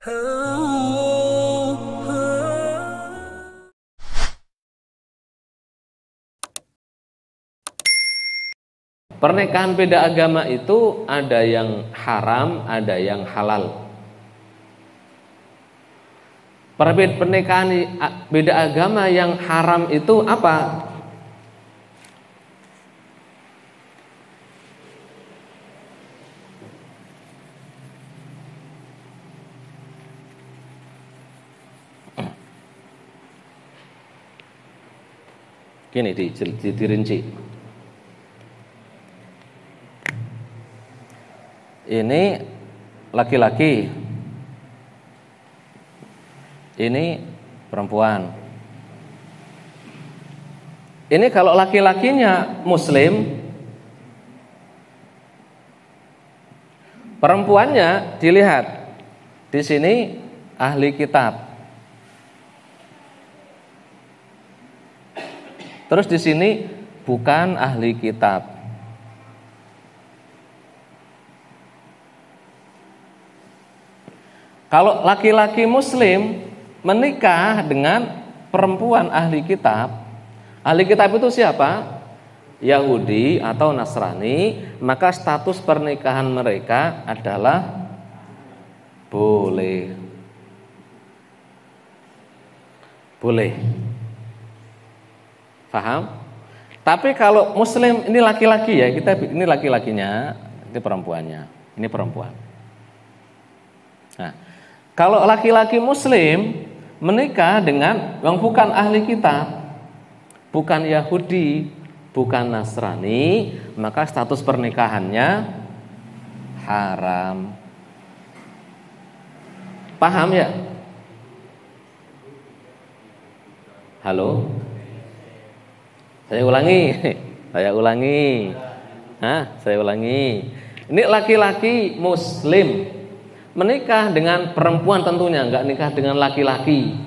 Pernikahan beda agama itu ada yang haram, ada yang halal. Pernikahan beda agama yang haram itu apa? Gini dirinci. Ini laki-laki, ini perempuan. Ini kalau laki-lakinya muslim, perempuannya dilihat di sini ahli kitab. Terus di sini bukan ahli kitab. Kalau laki-laki muslim menikah dengan perempuan ahli kitab itu siapa? Yahudi atau Nasrani, maka status pernikahan mereka adalah boleh. Boleh. Paham? Tapi kalau muslim ini laki-laki ya, ini laki-lakinya, ini perempuannya, ini perempuan. Nah, kalau laki-laki muslim menikah dengan yang bukan ahli kitab, bukan Yahudi, bukan Nasrani, maka status pernikahannya haram. Paham ya? Halo? Saya ulangi. Saya ulangi. Ini laki-laki muslim menikah dengan perempuan, tentunya enggak nikah dengan laki-laki.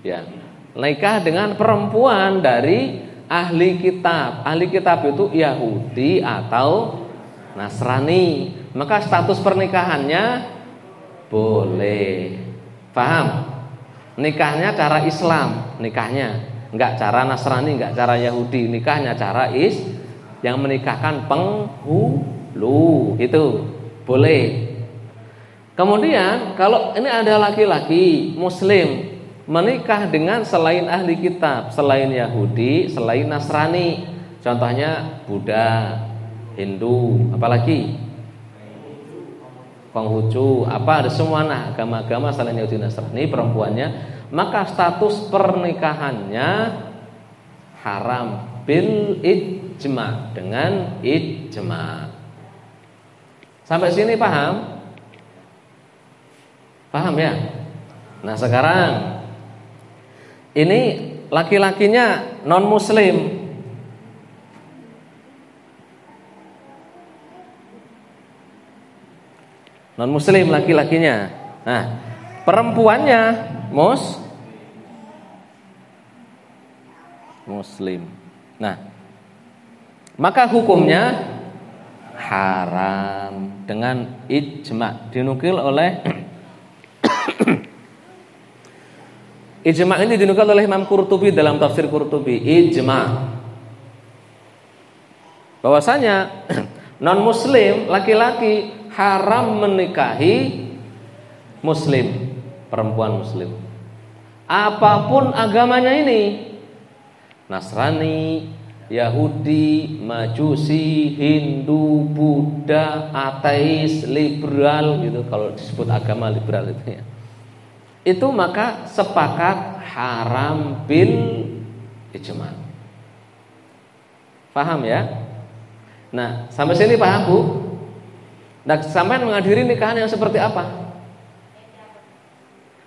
Ya. Nikah dengan perempuan dari ahli kitab. Ahli kitab itu Yahudi atau Nasrani. Maka status pernikahannya boleh. Paham? Nikahnya cara Islam, nikahnya enggak cara Nasrani, enggak cara Yahudi. Nikahnya cara yang menikahkan penghulu. Itu boleh. Kemudian kalau ini ada laki-laki muslim menikah dengan selain ahli kitab, selain Yahudi, selain Nasrani, contohnya Buddha, Hindu, apalagi Konghucu, ada semua agama-agama selain Yahudi Nasrani, perempuannya, maka status pernikahannya haram bil ijma, dengan ijma. Sampai sini paham? Paham ya? Nah sekarang ini laki-lakinya non muslim. Non muslim laki-lakinya. Nah, perempuannya muslim. Nah, maka hukumnya haram dengan ijma, dinukil oleh ijma ini dinukil oleh Imam Qurtubi dalam tafsir Qurtubi. Ijma bahwasanya non muslim laki-laki haram menikahi muslim, perempuan muslim, apapun agamanya ini, Nasrani, Yahudi, Majusi, Hindu, Buddha, ateis, liberal gitu, kalau disebut agama liberal itu ya. Itu maka sepakat haram bil ijma. Paham ya? Nah, sampai sini paham Bu? Nah, sampai menghadiri nikahan yang seperti apa?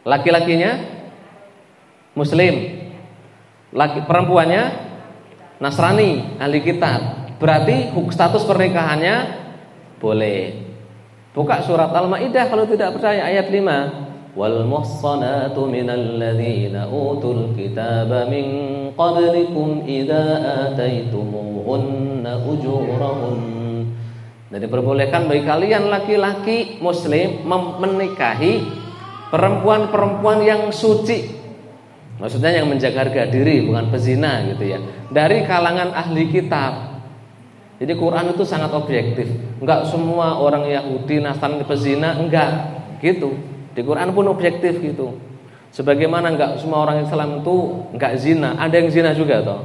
Laki-lakinya muslim, perempuannya Nasrani, ahli kitab. Berarti status pernikahannya boleh. Buka surat Al-Maidah kalau tidak percaya, ayat 5. Wal muhsanatu minal ladzina utul kitaba min qablikum idza ataitumuhunna ujurahun. Dan diperbolehkan bagi kalian laki-laki muslim menikahi perempuan-perempuan yang suci, maksudnya yang menjaga harga diri, bukan pezina gitu ya, dari kalangan ahli kitab. Jadi Quran itu sangat objektif. Enggak semua orang Yahudi, Nasrani pezina, enggak gitu. Di Quran pun objektif gitu. Sebagaimana enggak semua orang Islam itu enggak zina, ada yang zina juga toh.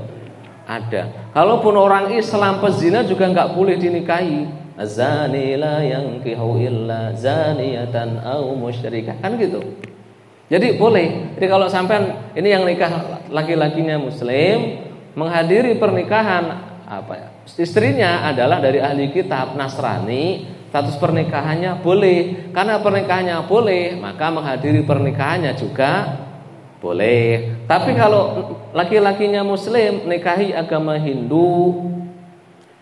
Ada. Kalaupun orang Islam pezina juga enggak boleh dinikahi. Azani la yankihu illa zaniyatan aw musyrikah, kan gitu. Jadi boleh. Jadi kalau sampean ini yang nikah laki-lakinya muslim, menghadiri pernikahan istrinya adalah dari ahli kitab Nasrani, status pernikahannya boleh. Karena pernikahannya boleh, maka menghadiri pernikahannya juga boleh. Tapi kalau laki-lakinya muslim nikahi agama Hindu,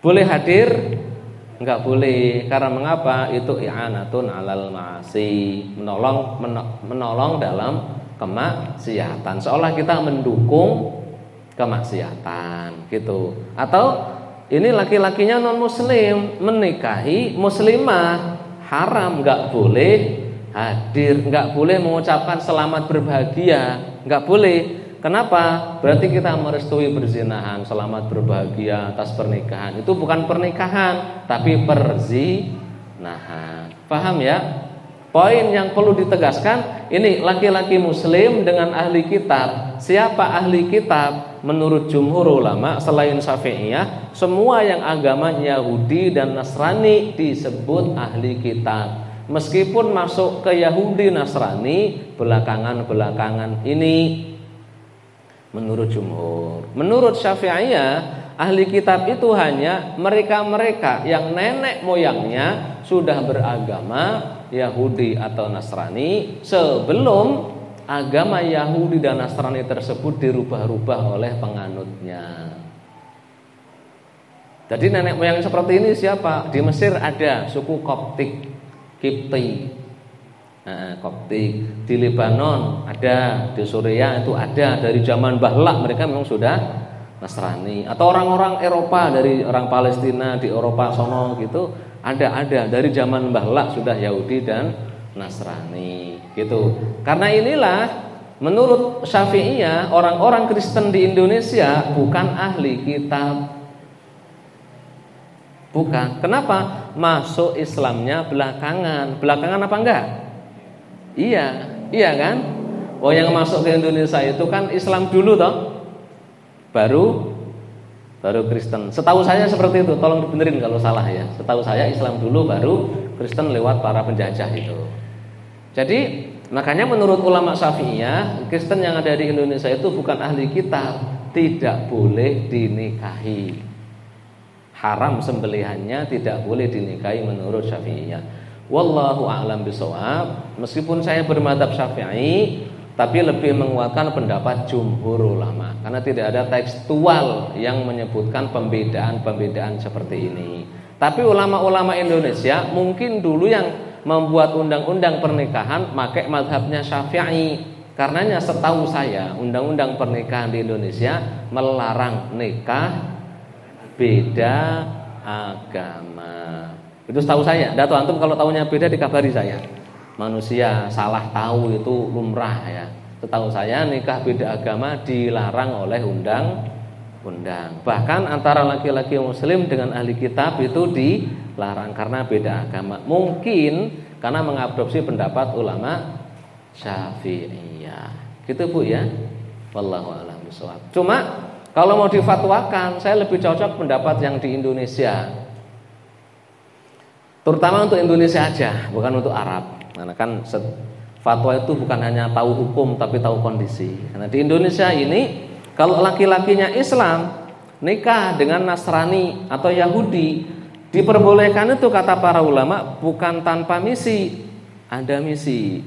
boleh hadir? Enggak boleh. Karena mengapa? Itu i'anatun 'alal ma'asi, menolong dalam kemaksiatan. Seolah kita mendukung kemaksiatan gitu. Atau ini laki-lakinya non muslim menikahi muslimah, haram, enggak boleh hadir, enggak boleh mengucapkan selamat berbahagia, enggak boleh. Kenapa? Berarti kita merestui perzinahan. Selamat berbahagia atas pernikahan. Itu bukan pernikahan, tapi perzinahan. Paham ya? Poin yang perlu ditegaskan, ini laki-laki muslim dengan ahli kitab. Siapa ahli kitab? Menurut jumhur ulama selain Syafi'iyah, semua yang agamanya Yahudi dan Nasrani disebut ahli kitab. Meskipun masuk ke Yahudi Nasrani belakangan ini. Menurut jumhur. Menurut Syafi'iyah, ahli kitab itu hanya mereka-mereka yang nenek moyangnya sudah beragama Yahudi atau Nasrani sebelum agama Yahudi dan Nasrani tersebut dirubah-rubah oleh penganutnya. Jadi nenek moyang seperti ini siapa? Di Mesir ada suku Koptik, Kipti. Koptik. Di Lebanon ada, di Suriah itu ada, dari zaman Bahlak mereka memang sudah Nasrani. Atau orang-orang Eropa, dari orang Palestina di Eropa sono gitu, ada dari zaman Bahlak sudah Yahudi dan Nasrani gitu. Karena inilah menurut Syafi'iyah orang-orang Kristen di Indonesia bukan ahli kitab. Bukan. Kenapa? Masuk Islamnya belakangan. Belakangan apa enggak? Iya kan? Oh, yang masuk ke Indonesia itu kan Islam dulu toh, baru Kristen. Setahu saya seperti itu. Tolong dibenerin kalau salah ya. Setahu saya Islam dulu, baru Kristen lewat para penjajah itu. Jadi makanya menurut ulama Syafi'iyah, Kristen yang ada di Indonesia itu bukan ahli kitab, tidak boleh dinikahi. Haram sembelihannya, tidak boleh dinikahi menurut Syafi'iyah. Wallahu a'lam bishawab. Meskipun saya bermadzhab Syafi'i, tapi lebih menguatkan pendapat jumhur ulama karena tidak ada tekstual yang menyebutkan pembedaan seperti ini. Tapi ulama-ulama Indonesia mungkin dulu yang membuat undang-undang pernikahan pakai mazhabnya Syafi'i. Karenanya setahu saya undang-undang pernikahan di Indonesia melarang nikah beda agama. Itu setahu saya. Dato antum kalau tahunya beda dikabari saya. Manusia salah tahu itu lumrah ya. Setahu saya nikah beda agama dilarang oleh undang-undang. Bahkan antara laki-laki muslim dengan ahli kitab itu dilarang karena beda agama. Mungkin karena mengadopsi pendapat ulama Syafi'iyah. Gitu Bu ya. Wallahu a'lam bishawab. Cuma kalau mau difatwakan, saya lebih cocok pendapat yang di Indonesia. Terutama untuk Indonesia aja, bukan untuk Arab. Karena kan fatwa itu bukan hanya tahu hukum tapi tahu kondisi. Karena di Indonesia ini kalau laki-lakinya Islam nikah dengan Nasrani atau Yahudi diperbolehkan itu kata para ulama bukan tanpa misi. Ada misi.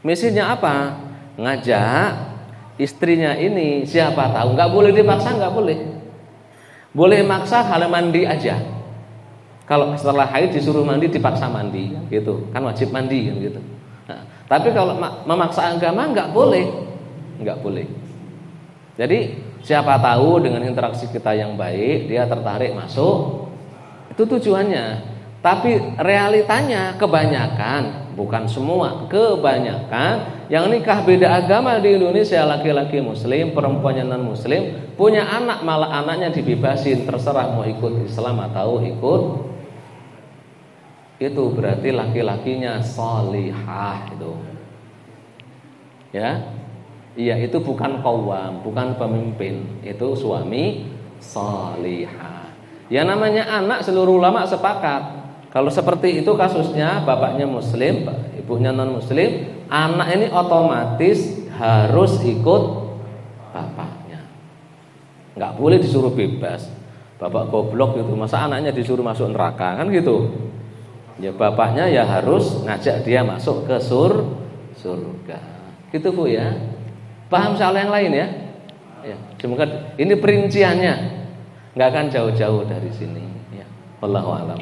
Misinya apa? Ngajak istrinya ini siapa tahu, nggak boleh dipaksa, nggak boleh. Boleh maksa hal mandi aja. Kalau setelah haid disuruh mandi dipaksa mandi gitu, kan wajib mandi kan gitu. Nah, tapi kalau memaksa agama nggak boleh. Jadi siapa tahu dengan interaksi kita yang baik dia tertarik masuk. Itu tujuannya. Tapi realitanya kebanyakan, bukan semua, kebanyakan yang nikah beda agama di Indonesia, laki-laki muslim, perempuannya non muslim, punya anak malah anaknya dibebasin, terserah mau ikut Islam atau ikut. Itu berarti laki-lakinya sholihah itu. Ya. Iya, itu bukan qawwam, bukan pemimpin, itu suami sholihah. Ya namanya anak, seluruh ulama sepakat. Kalau seperti itu kasusnya, bapaknya muslim, ibunya non muslim, anak ini otomatis harus ikut bapaknya. Nggak boleh disuruh bebas. Bapak goblok gitu, masa anaknya disuruh masuk neraka, kan gitu. Ya bapaknya ya harus ngajak dia masuk ke surga. Gitu Bu ya. Paham soal yang lain ya? Ya, semoga ini perinciannya. Nggak akan jauh-jauh dari sini ya. Wallahu a'lam.